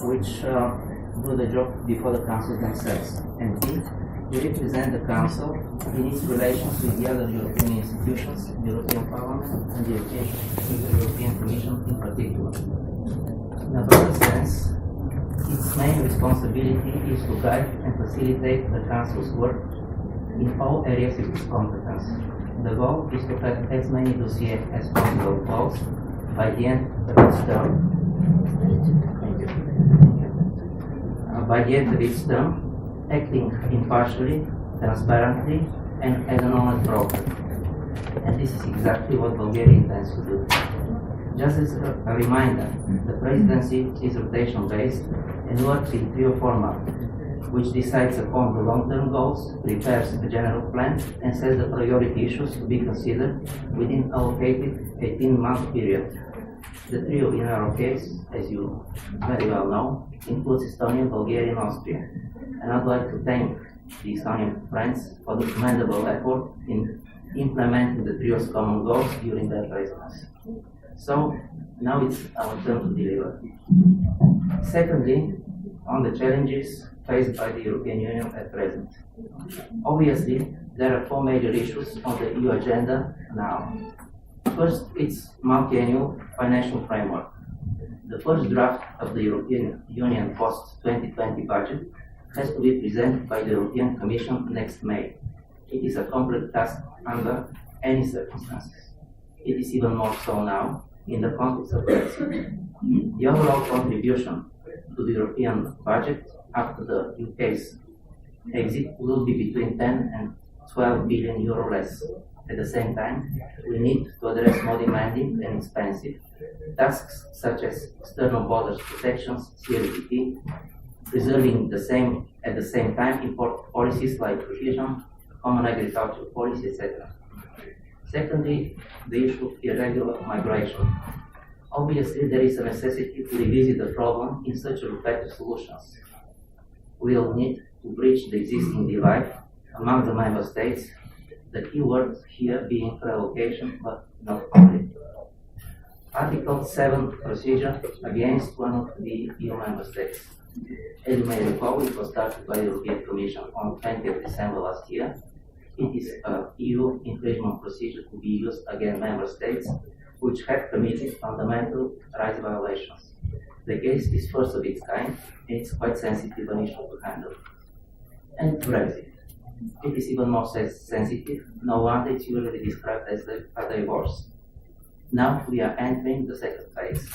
which do the job before the council themselves. And we represent the council in its relations with the other European institutions, the European Parliament and the European Commission in particular. In a broader sense, its main responsibility is to guide and facilitate the council's work in all areas of its competence. The goal is to have as many dossiers as possible closed by the end of its term. Acting impartially, transparently, and as an honest broker. And this is exactly what Bulgaria intends to do. Just as a reminder, the presidency is rotation-based and works in trio format, which decides upon the long-term goals, prepares a general plan, and sets the priority issues to be considered within allocated 18-month period. The trio in our case, as you very well know, includes Estonia, Bulgaria, and Austria. And I'd like to thank the Estonian friends for the commendable effort in implementing the trio's common goals during their presidency. So now it's our turn to deliver. Secondly, on the challenges faced by the European Union at present. Obviously, there are four major issues on the EU agenda now. First, it's multi-annual financial framework. The first draft of the European Union post-2020 budget has to be presented by the European Commission next May. It is a complex task under any circumstances. It is even more so now in the context of Brexit. The overall contribution to the European budget after the UK's exit will be between 10 and 12 billion euro less. At the same time, we need to address more demanding and expensive tasks such as external borders protections, CLPP, preserving at the same time important policies like cohesion, common agricultural policy, etc. Secondly, the issue of irregular migration. Obviously, there is a necessity to revisit the problem in search of better solutions. We will need to bridge the existing divide among the member states, the key word here being relocation, but not only. Article 7 procedure against one of the EU member states. As you may recall, it was started by the European Commission on 20th December last year. It is an EU infringement procedure to be used against member states which have committed fundamental rights violations. The case is first of its kind, and it's quite sensitive an issue to handle. And Brexit. It is even more sensitive, no wonder it's usually described as a divorce. Now we are entering the second phase.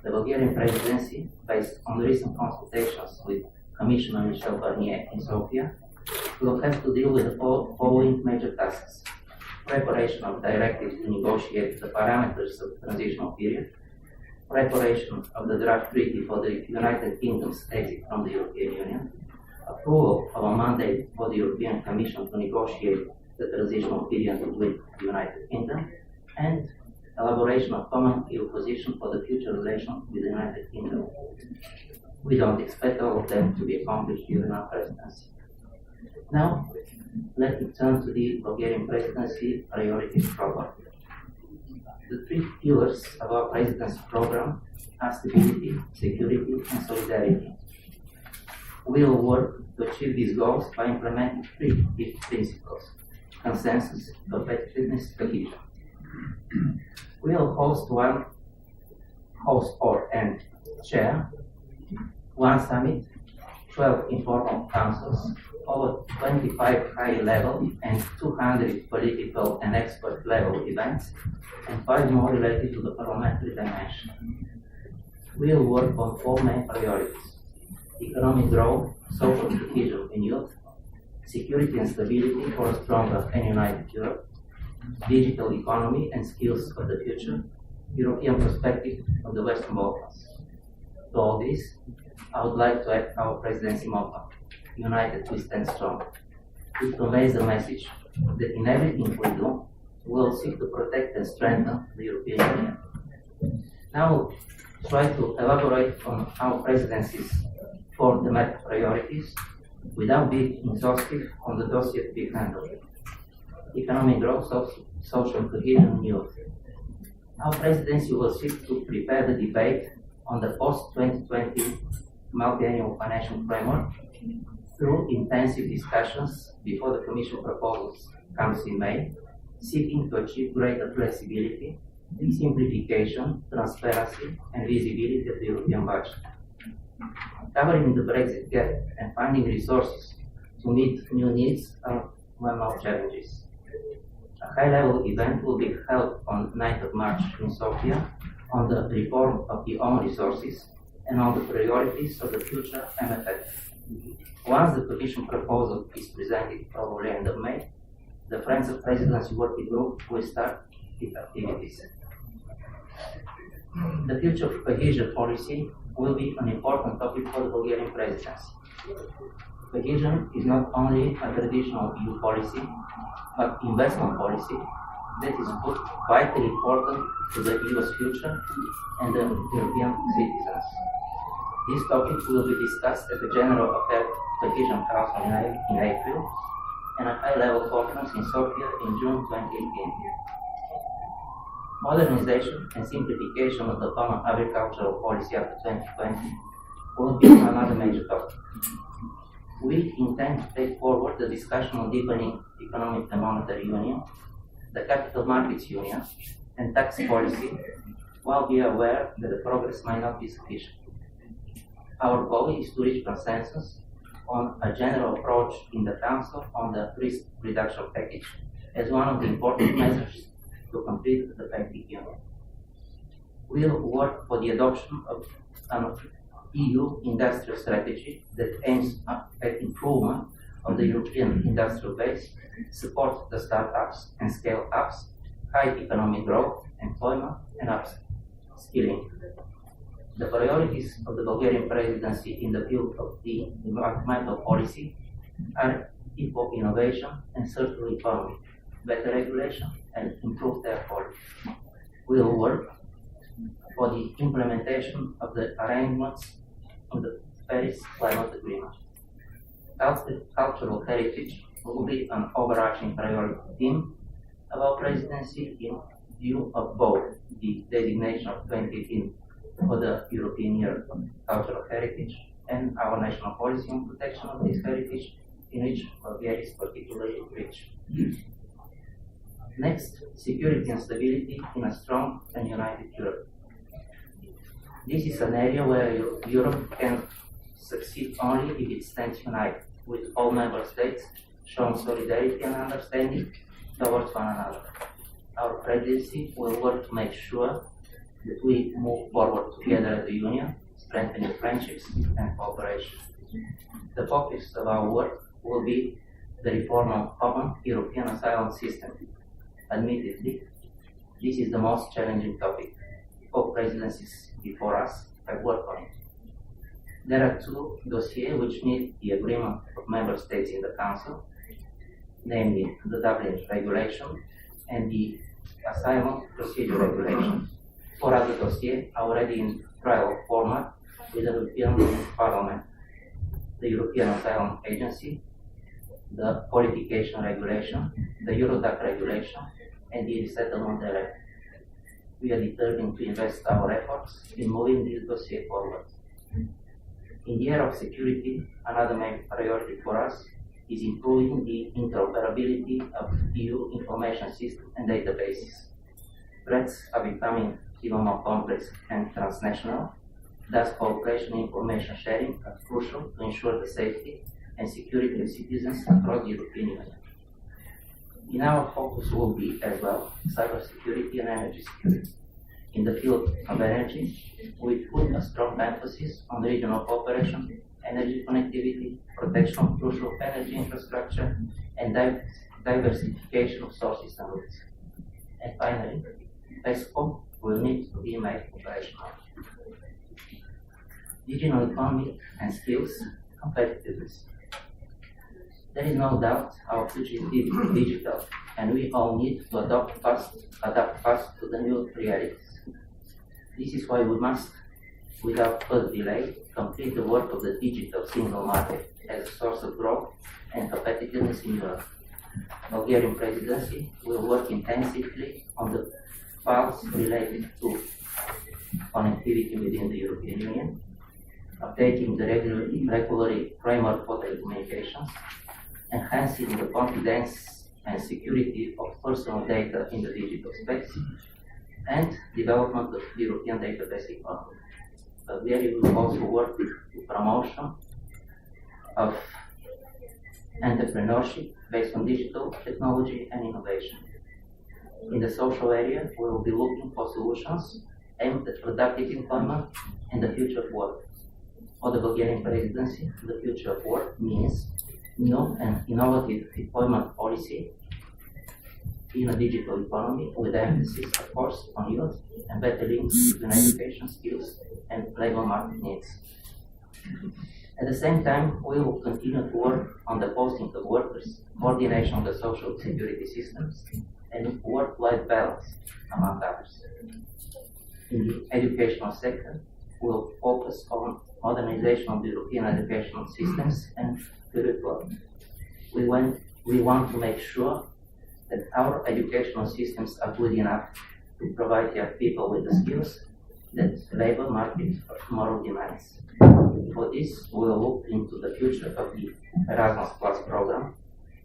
The Bulgarian presidency, based on the recent consultations with Commissioner Michel Barnier in Sofia, will have to deal with the following major tasks: preparation of directives to negotiate the parameters of the transitional period, preparation of the draft treaty for the United Kingdom's exit from the European Union, approval of a mandate for the European Commission to negotiate the transitional period with the United Kingdom, and elaboration of common EU position for the future relations with the United Kingdom. We don't expect all of them to be accomplished during our presidency. Now, let me turn to the Bulgarian presidency priorities program. The three pillars of our presidency program are stability, security, and solidarity. We will work to achieve these goals by implementing three key principles: consensus, competitiveness, cohesion. We will host and chair one summit, 12 informal councils, over 25 high-level and 200 political and expert-level events, and 5 more related to the parliamentary dimension. We will work on 4 main priorities: economic growth, social cohesion in youth, security and stability for a stronger and united Europe, digital economy and skills of the future, European perspective of the Western Balkans. To all this, I would like to add our presidency motto: United we stand strong. It conveys the message that in everything we do, we will seek to protect and strengthen the European Union. Now we'll try to elaborate on our presidency's 4 thematic priorities without being exhaustive on the dossier to be handled. Economic growth, social cohesion, and youth. Our presidency will seek to prepare the debate on the post-2020 multi-annual financial framework through intensive discussions before the Commission proposals comes in May, seeking to achieve greater flexibility, simplification, transparency, and visibility of the European budget. Covering the Brexit gap and finding resources to meet new needs are one of challenges. A high-level event will be held on 9th of March in Sofia on the reform of the own resources and on the priorities of the future MFF. Once the Commission proposal is presented, probably end of May, the French Presidency Working Group will start its activities. The future of cohesion policy will be an important topic for the Bulgarian presidency. Cohesion is not only a traditional EU policy, but investment policy that is both vitally important to the EU's future and the European citizens. This topic will be discussed at the General Affairs Cohesion Council in April and a high-level conference in Sofia in June 2018. Modernization and simplification of the common agricultural policy after 2020 will be another major topic. We intend to take forward the discussion on deepening economic and monetary union, the capital markets union, and tax policy, while we are aware that the progress might not be sufficient. Our goal is to reach consensus on a general approach in the Council on the risk reduction package as one of the important measures to complete the banking union. We will work for the adoption of an EU industrial strategy that aims at improvement of the European industrial base, support the startups and scale-ups, high economic growth, employment, and upskilling. The priorities of the Bulgarian presidency in the field of the environmental policy are equal innovation and circular economy, better regulation, and improved air quality. We will work for the implementation of the arrangements of the Paris Climate Agreement. Cultural heritage will be an overarching priority theme of our presidency in view of both the designation of 2018 for the European Year of Cultural Heritage and our national policy on protection of this heritage, in which Bulgaria is particularly rich. Next, security and stability in a strong and united Europe. This is an area where Europe can succeed only if it stands united, with all member states showing solidarity and understanding towards one another. Our presidency will work to make sure that we move forward together as a union, strengthening friendships and cooperation. The focus of our work will be the reform of common European asylum system. Admittedly, this is the most challenging topic. 4 presidencies before us have worked on it. There are 2 dossiers which need the agreement of member states in the Council, namely the Dublin Regulation and the Asylum Procedure Regulation. 4 other dossiers are already in trial format with the European Parliament: the European Asylum Agency, the Qualification Regulation, the Eurodac Regulation, and the Resettlement Directive. We are determined to invest our efforts in moving this dossier forward. In the area of security, another main priority for us is improving the interoperability of EU information systems and databases. Threats are becoming even more complex and transnational, thus cooperation and information sharing are crucial to ensure the safety and security of citizens across the European Union. In our focus will be as well cybersecurity and energy security. In the field of energy, we put a strong emphasis on regional cooperation, energy connectivity, protection of crucial energy infrastructure, and diversification of sources and routes. And finally, PESCO will need to be made operational. Digital economy and skills competitiveness. There is no doubt our future is digital, and we all need to adapt fast to the new realities. This is why we must, without further delay, complete the work of the digital single market as a source of growth and competitiveness in Europe. Bulgarian presidency will work intensively on the files related to connectivity within the European Union, updating the regulatory framework for telecommunications, enhancing the confidence and security of personal data in the digital space, and development of the European database economy. Bulgaria will also work with the promotion of entrepreneurship based on digital technology and innovation. In the social area, we will be looking for solutions aimed at productive employment and the future of work. For the Bulgarian presidency, the future of work means new and innovative employment policy in a digital economy with emphasis, of course, on youth and better links between education, skills, and labor market needs. At the same time, we will continue to work on the posting of workers, coordination of the social security systems, and work-life balance, among others. In the educational sector, we will focus on modernization of the European educational systems and curriculum. We want to make sure that our educational systems are good enough to provide young people with the skills that the labor market of tomorrow demands. For this, we will look into the future of the Erasmus Plus program,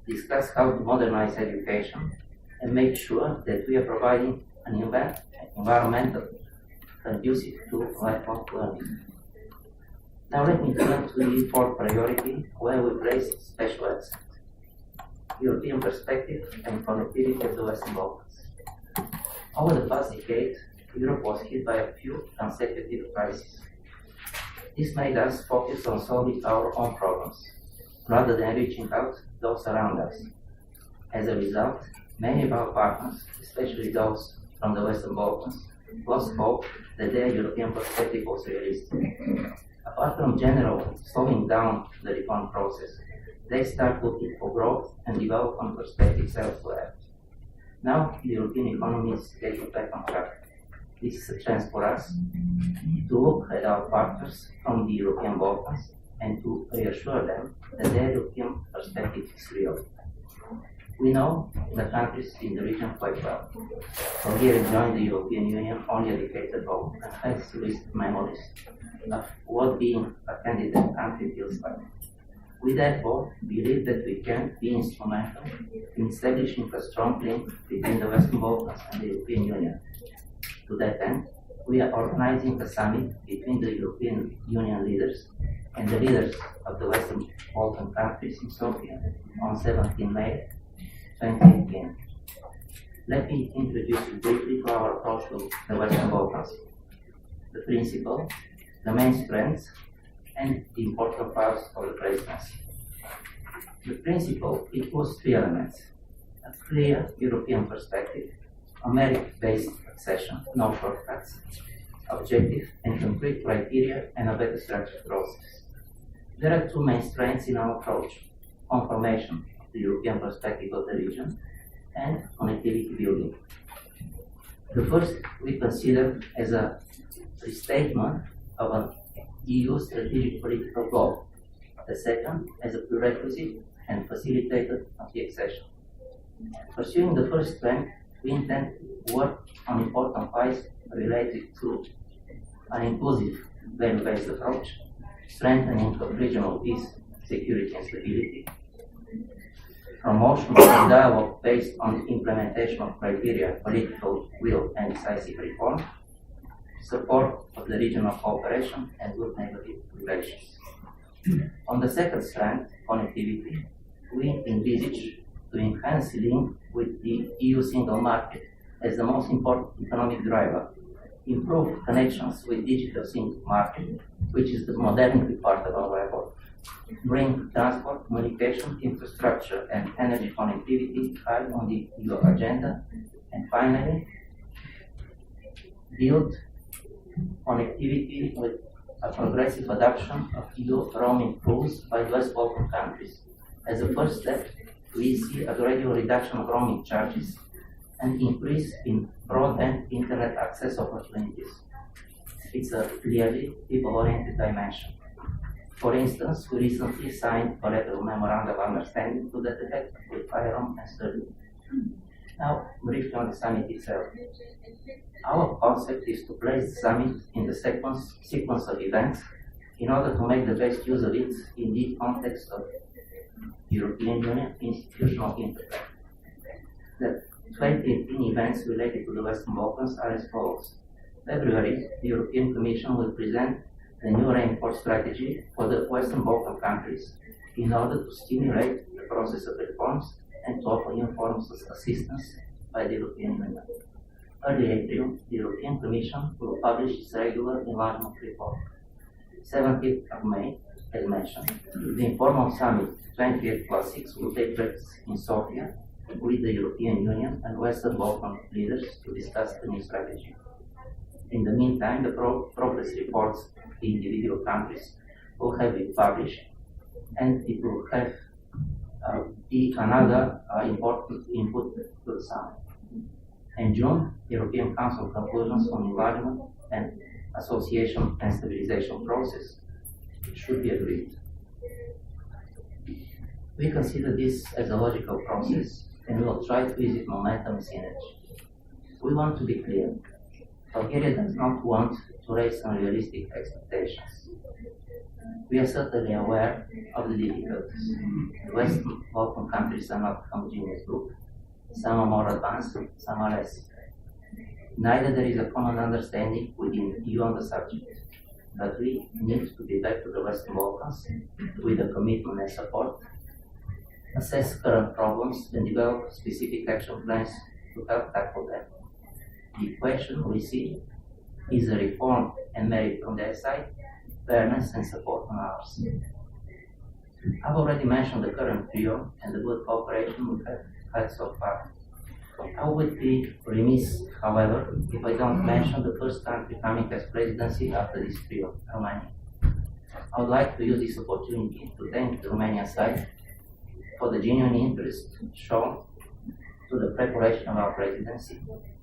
discuss how to modernize education, and make sure that we are providing an environment conducive to lifelong learning. Now let me turn to the fourth priority, where we place special accent: European perspective and connectivity of the Western Balkans. Over the past decade, Europe was hit by a few consecutive crises. This made us focus on solving our own problems, rather than reaching out to those around us. As a result, many of our partners, especially those from the Western Balkans, lost hope that their European perspective was realistic. Apart from generally slowing down the reform process, they start looking for growth and development perspectives elsewhere. Now, the European economy is getting back on track. This is a chance for us to look at our partners from the European Balkans and to reassure them that their European perspective is real. We know the countries in the region quite well. Bulgaria joined the European Union only a decade ago and has recent memories of what being a candidate country feels like. We therefore believe that we can be instrumental in establishing a strong link between the Western Balkans and the European Union. To that end, we are organizing a summit between the European Union leaders and the leaders of the Western Balkan countries in Sofia on 17 May 2018. Let me introduce you briefly to our approach to the Western Balkans, the principle, the main strengths, and the important parts of the presidency. The principle equals three elements: a clear European perspective, a merit-based accession, no shortcuts, objective and concrete criteria, and a better structured process. There are two main strengths in our approach: confirmation of the European perspective of the region and connectivity building. The first we consider as a restatement of an EU strategic political goal. The second as a prerequisite and facilitator of the accession. Pursuing the first strength, we intend to work on important files related to an inclusive, value-based approach, strengthening of regional peace, security and stability, promotion of dialogue based on the implementation of criteria, political will and decisive reform, support of the regional cooperation and good neighborhood relations. On the second strand, connectivity, we envisage to enhance the link with the EU single market as the most important economic driver, improve connections with digital single market, which is the modernity part of our effort, bring transport, communication, infrastructure, and energy connectivity high on the EU agenda, and finally, build connectivity with a progressive adoption of EU roaming rules by West Balkan countries. As a first step, we see a gradual reduction of roaming charges and increase in broadband internet access opportunities. It's a clearly people-oriented dimension. For instance, we recently signed a letter of memorandum of understanding to that effect with Iran and Serbia. Now, briefly on the summit itself. Our concept is to place the summit in the sequence of events in order to make the best use of it in the context of European Union institutional interplay. The 2018 events related to the Western Balkans are as follows. February, the European Commission will present the new reinforced strategy for the Western Balkan countries in order to stimulate the process of reforms and to offer new forms of assistance by the European Union. Early April, the European Commission will publish its regular enlargement report. 17th of May, as mentioned, the informal summit 28+6 will take place in Sofia with the European Union and Western Balkan leaders to discuss the new strategy. In the meantime, the progress reports of the individual countries will have been published, and it will have be another important input to the summit. In June, the European Council conclusions on enlargement and association and stabilization process should be agreed. We consider this as a logical process and will try to use its momentum and synergy. We want to be clear. Bulgaria does not want to raise unrealistic expectations. We are certainly aware of the difficulties. The Western Balkan countries are not a homogeneous group. Some are more advanced, some are less. Neither there is a common understanding within the EU on the subject, but we need to be back to the Western Balkans with a commitment and support, assess current problems and develop specific action plans to help tackle them. The question we see is a reform and merit on their side, fairness and support on ours. I've already mentioned the current trio and the good cooperation we have had so far. I would be remiss, however, if I don't mention the first country coming as presidency after this trio, Romania. I would like to use this opportunity to thank the Romanian side for the genuine interest shown to the preparation of our presidency,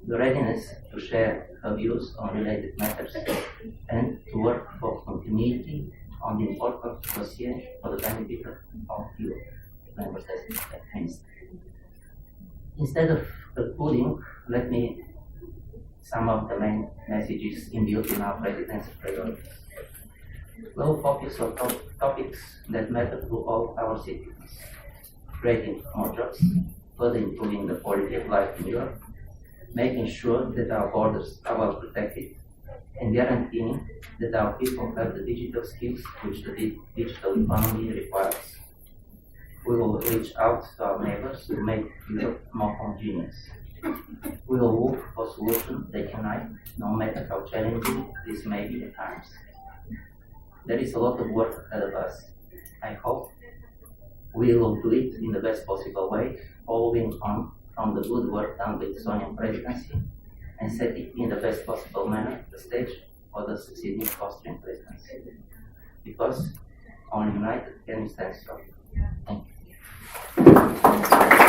the readiness to share her views on related matters, and to work for continuity on the important dossier for the benefit of EU member states. Instead of concluding, let me sum up the main messages imbued in our presidency priorities. Low focus on topics that matter to all our citizens, creating more jobs, further improving the quality of life in Europe, making sure that our borders are well protected, and guaranteeing that our people have the digital skills which the digital economy requires. We will reach out to our neighbors to make Europe more homogeneous. We will look for solutions that unite, no matter how challenging this may be at times. There is a lot of work ahead of us. I hope we will do it in the best possible way, following on from the good work done by the Estonian presidency and setting in the best possible manner the stage for the succeeding Austrian presidency. Because only united can we stand strong. Thank you.